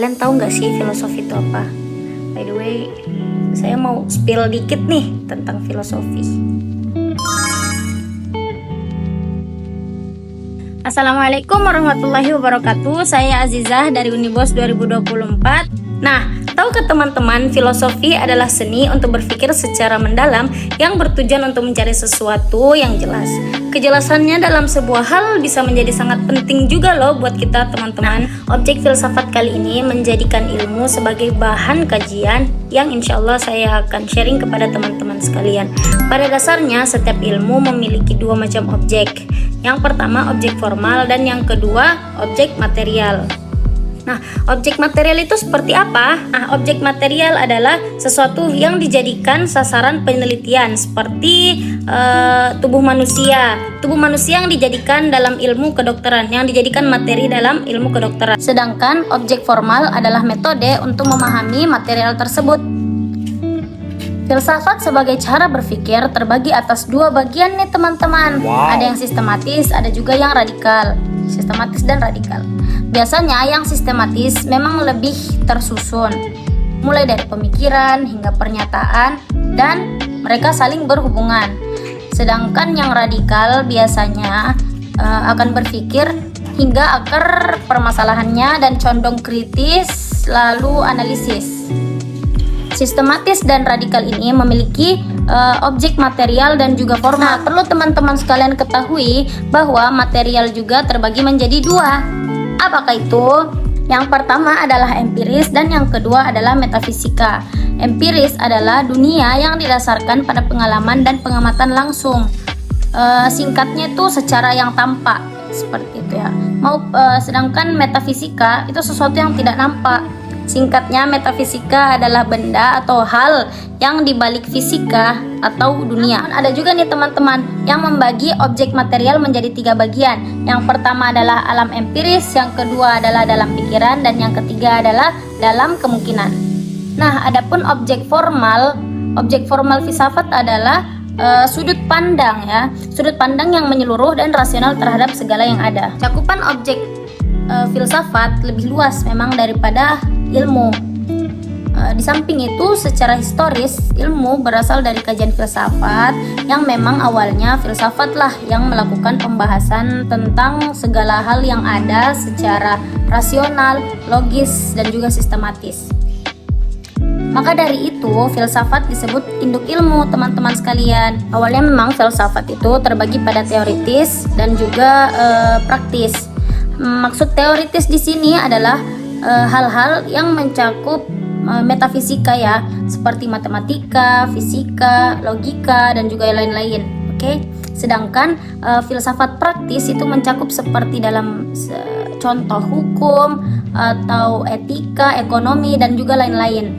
Kalian tahu nggak sih filosofi itu apa? By the way, saya mau spill dikit nih tentang filosofi. Assalamualaikum warahmatullahi wabarakatuh. Saya Azizah dari Unibos 2024. Nah, tahukah teman-teman, filosofi adalah seni untuk berpikir secara mendalam yang bertujuan untuk mencari sesuatu yang jelas. Kejelasannya dalam sebuah hal bisa menjadi sangat penting juga loh buat kita teman-teman. Objek filsafat kali ini menjadikan ilmu sebagai bahan kajian yang insya Allah saya akan sharing kepada teman-teman sekalian. Pada dasarnya setiap ilmu memiliki dua macam objek. Yang pertama objek formal dan yang kedua objek material. Nah, objek material itu seperti apa? Nah, objek material adalah sesuatu yang dijadikan sasaran penelitian seperti tubuh manusia. Tubuh manusia yang dijadikan dalam ilmu kedokteran, yang dijadikan materi dalam ilmu kedokteran. Sedangkan objek formal adalah metode untuk memahami material tersebut. Filsafat sebagai cara berpikir terbagi atas dua bagian nih teman-teman. Ada yang sistematis, ada juga yang radikal. Sistematis dan radikal. Biasanya yang sistematis memang lebih tersusun, mulai dari pemikiran hingga pernyataan, dan mereka saling berhubungan. Sedangkan yang radikal biasanya akan berpikir hingga akar permasalahannya dan condong kritis lalu analisis. Sistematis dan radikal ini memiliki objek material dan juga formal. Perlu teman-teman sekalian ketahui bahwa material juga terbagi menjadi dua. Apakah itu? Yang pertama adalah empiris dan yang kedua adalah metafisika. Empiris adalah dunia yang didasarkan pada pengalaman dan pengamatan langsung. Singkatnya itu secara yang tampak, seperti itu ya. Sedangkan metafisika itu sesuatu yang tidak nampak. Singkatnya, metafisika adalah benda atau hal yang dibalik fisika atau dunia. Ada juga nih teman-teman yang membagi objek material menjadi tiga bagian. Yang pertama adalah alam empiris, yang kedua adalah dalam pikiran, dan yang ketiga adalah dalam kemungkinan. Nah, adapun objek formal filsafat adalah sudut pandang ya, sudut pandang yang menyeluruh dan rasional terhadap segala yang ada. Cakupan objek filsafat lebih luas memang daripada ilmu. Di samping itu, secara historis ilmu berasal dari kajian filsafat yang memang awalnya filsafatlah yang melakukan pembahasan tentang segala hal yang ada secara rasional, logis, dan juga sistematis. Maka dari itu, filsafat disebut induk ilmu, teman-teman sekalian. Awalnya memang filsafat itu terbagi pada teoritis dan juga praktis. Maksud teoritis di sini adalah hal-hal yang mencakup metafisika ya, seperti matematika, fisika, logika, dan juga lain-lain. Oke. Sedangkan filsafat praktis itu mencakup seperti dalam contoh hukum atau etika, ekonomi, dan juga lain-lain.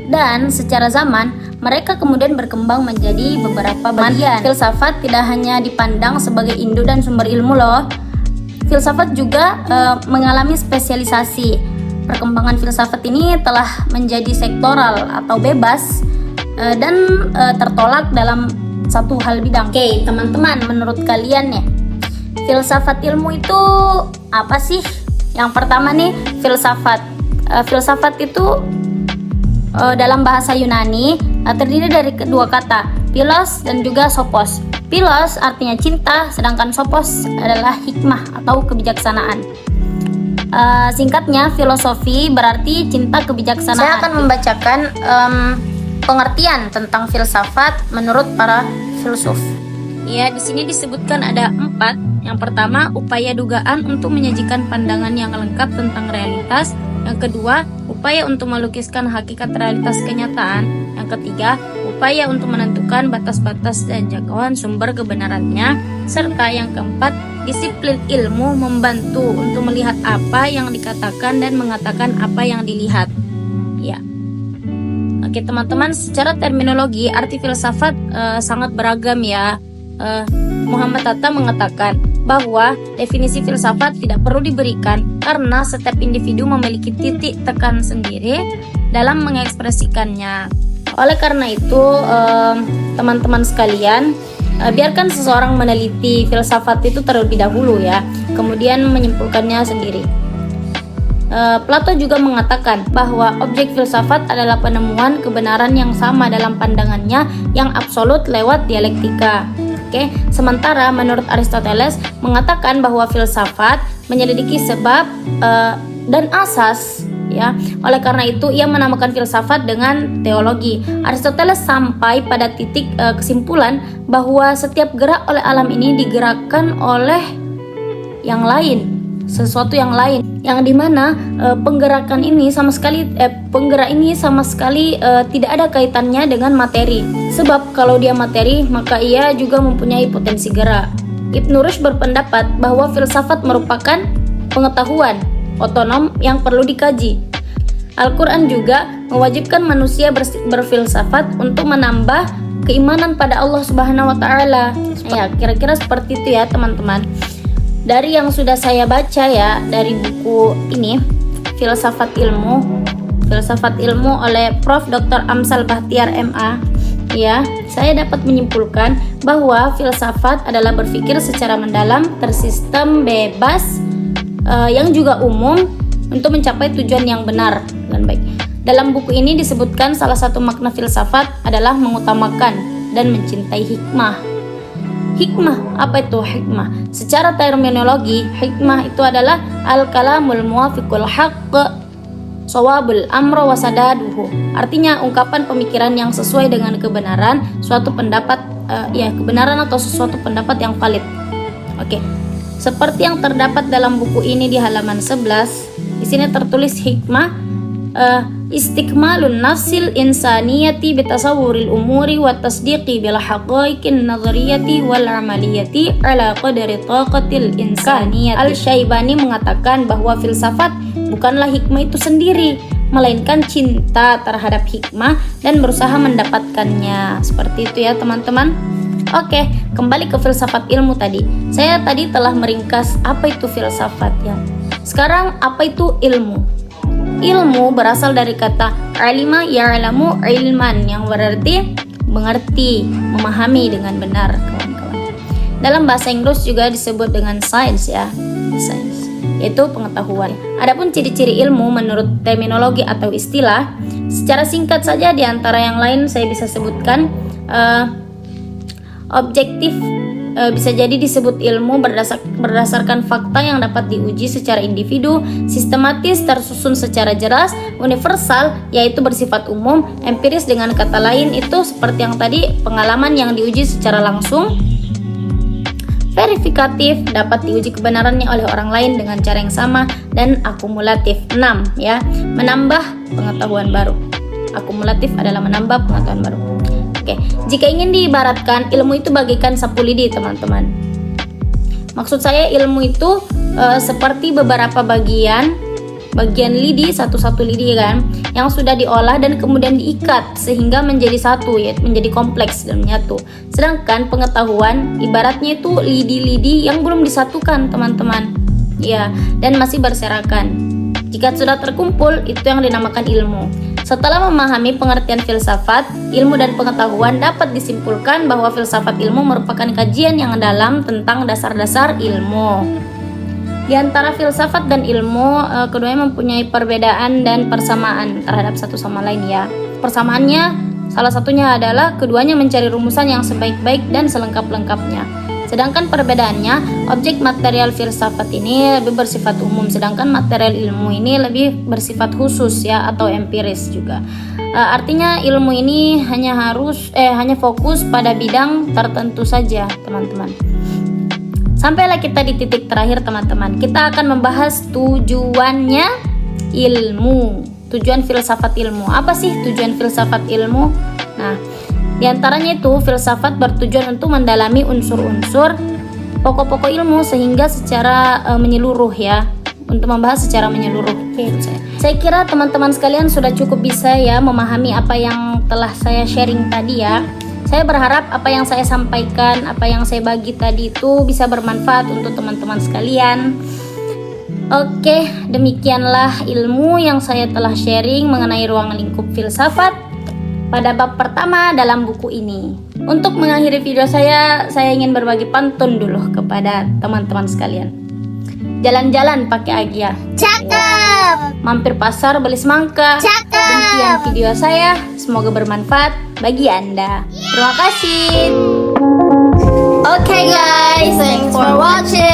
Dan secara zaman, mereka kemudian berkembang menjadi beberapa bagian. Filsafat tidak hanya dipandang sebagai induk dan sumber ilmu loh. Filsafat juga mengalami spesialisasi. Perkembangan filsafat ini telah menjadi sektoral atau bebas dan tertolak dalam satu hal bidang. Oke, teman-teman, menurut kalian ya, filsafat ilmu itu apa sih? Yang pertama nih, filsafat. Filsafat itu dalam bahasa Yunani terdiri dari kedua kata, philos dan juga sophos. Philos artinya cinta, sedangkan sophos adalah hikmah atau kebijaksanaan. Singkatnya, filosofi berarti cinta kebijaksanaan. Saya akan membacakan pengertian tentang filsafat menurut para filsuf. Ya, di sini disebutkan ada 4. Yang pertama, upaya dugaan untuk menyajikan pandangan yang lengkap tentang realitas. Yang kedua, upaya untuk melukiskan hakikat realitas kenyataan. Yang ketiga, upaya untuk menentukan batas-batas dan jangkauan sumber kebenarannya. Serta yang keempat, disiplin ilmu membantu untuk melihat apa yang dikatakan dan mengatakan apa yang dilihat. Ya. Oke teman-teman, secara terminologi arti filsafat sangat beragam ya. Muhammad Hatta mengatakan bahwa definisi filsafat tidak perlu diberikan karena setiap individu memiliki titik tekan sendiri dalam mengekspresikannya. Oleh karena itu, teman-teman sekalian, biarkan seseorang meneliti filsafat itu terlebih dahulu ya, kemudian menyimpulkannya sendiri. Plato juga mengatakan bahwa objek filsafat adalah penemuan kebenaran yang sama dalam pandangannya yang absolut lewat dialektika. Oke, sementara menurut Aristoteles mengatakan bahwa filsafat menyelidiki sebab dan asas, ya. Oleh karena itu ia menamakan filsafat dengan teologi. Aristoteles sampai pada titik kesimpulan bahwa setiap gerak oleh alam ini digerakkan oleh yang lain, sesuatu yang lain, yang dimana penggerak ini sama sekali tidak ada kaitannya dengan materi. Sebab kalau dia materi, maka ia juga mempunyai potensi gerak. Ibn Rushd berpendapat bahwa filsafat merupakan pengetahuan otonom yang perlu dikaji. Al-Quran juga mewajibkan manusia berfilsafat untuk menambah keimanan pada Allah Subhanahu wa Ta'ala. Ya, kira-kira seperti itu ya teman-teman. Dari yang sudah saya baca ya, dari buku ini, Filsafat Ilmu oleh Prof. Dr. Amsal Bahtiar MA, ya, saya dapat menyimpulkan bahwa filsafat adalah berpikir secara mendalam, tersistem, bebas, yang juga umum untuk mencapai tujuan yang benar dan baik. Dalam buku ini disebutkan salah satu makna filsafat adalah mengutamakan dan mencintai hikmah. Hikmah, apa itu hikmah? Secara terminologi, hikmah itu adalah al-kalamul muwafiqul haqq shawabul amro wasadaduhu. Artinya ungkapan pemikiran yang sesuai dengan kebenaran suatu pendapat, kebenaran atau sesuatu pendapat yang valid. Oke. Seperti yang terdapat dalam buku ini di halaman 11, di sini tertulis hikmah istikmalun nafsil insaniyati bitasawuril umuri wa tasdiqi bil haqaiqin nazariyati wal amaliyati ala qadari taqatil insaniyati. Al-Syaibani mengatakan bahwa filsafat bukanlah hikmah itu sendiri, melainkan cinta terhadap hikmah dan berusaha mendapatkannya. Seperti itu ya teman-teman. Oke, kembali ke filsafat ilmu tadi. Saya tadi telah meringkas apa itu filsafat ya. Sekarang apa itu ilmu? Ilmu berasal dari kata alima ya'lamu ilman, yang berarti mengerti, memahami dengan benar, kawan-kawan. Dalam bahasa Inggris juga disebut dengan science ya, science, yaitu pengetahuan. Adapun ciri-ciri ilmu menurut terminologi atau istilah, secara singkat saja di antara yang lain saya bisa sebutkan objektif, bisa jadi disebut ilmu berdasarkan fakta yang dapat diuji secara individu, sistematis, tersusun secara jelas, universal, yaitu bersifat umum, empiris dengan kata lain itu seperti yang tadi, pengalaman yang diuji secara langsung, verifikatif, dapat diuji kebenarannya oleh orang lain dengan cara yang sama, dan akumulatif. 6 ya, menambah pengetahuan baru. Akumulatif adalah menambah pengetahuan baru. Oke, jika ingin diibaratkan, ilmu itu bagaikan sapu lidi, teman-teman. Maksud saya ilmu itu seperti beberapa bagian lidi, satu-satu lidi kan, yang sudah diolah dan kemudian diikat sehingga menjadi satu, yaitu menjadi kompleks dan menyatu. Sedangkan pengetahuan ibaratnya itu lidi-lidi yang belum disatukan, teman-teman. Ya, dan masih berserakan. Jika sudah terkumpul, itu yang dinamakan ilmu. Setelah memahami pengertian filsafat, ilmu dan pengetahuan, dapat disimpulkan bahwa filsafat ilmu merupakan kajian yang dalam tentang dasar-dasar ilmu. Di antara filsafat dan ilmu, keduanya mempunyai perbedaan dan persamaan terhadap satu sama lain ya. Persamaannya salah satunya adalah keduanya mencari rumusan yang sebaik-baik dan selengkap-lengkapnya. Sedangkan perbedaannya, objek material filsafat ini lebih bersifat umum, sedangkan material ilmu ini lebih bersifat khusus ya, atau empiris juga. Artinya ilmu ini hanya fokus pada bidang tertentu saja, teman-teman. Sampailah kita di titik terakhir, teman-teman. Kita akan membahas tujuannya ilmu. Tujuan filsafat ilmu. Apa sih tujuan filsafat ilmu? Nah, di antaranya itu filsafat bertujuan untuk mendalami unsur-unsur pokok-pokok ilmu sehingga secara menyeluruh ya, untuk membahas secara menyeluruh. Saya kira teman-teman sekalian sudah cukup bisa ya memahami apa yang telah saya sharing tadi ya. Saya berharap apa yang saya sampaikan, apa yang saya bagi tadi itu bisa bermanfaat untuk teman-teman sekalian. Oke, demikianlah ilmu yang saya telah sharing mengenai ruang lingkup filsafat pada bab pertama dalam buku ini. Untuk mengakhiri video saya ingin berbagi pantun dulu kepada teman-teman sekalian. Jalan-jalan pakai Agia. Cakep. Mampir pasar beli semangka. Demikian video saya, semoga bermanfaat bagi Anda. Terima kasih. Okay guys, thanks for watching.